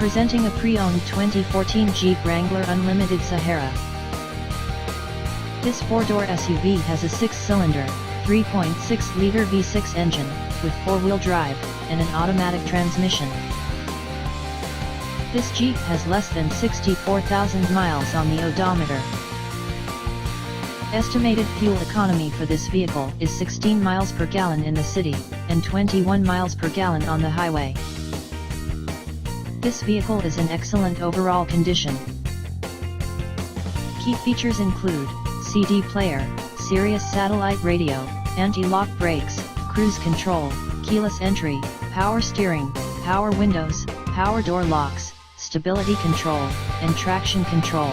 Presenting a pre-owned 2014 Jeep Wrangler Unlimited Sahara. This 4-door SUV has a 6-cylinder, 3.6-liter V6 engine, with 4-wheel drive, and an automatic transmission. This Jeep has less than 64,000 miles on the odometer. Estimated fuel economy for this vehicle is 16 miles per gallon in the city, and 21 miles per gallon on the highway. This vehicle is in excellent overall condition. Key features include CD player, Sirius satellite radio, anti-lock brakes, cruise control, keyless entry, power steering, power windows, power door locks, stability control, and traction control.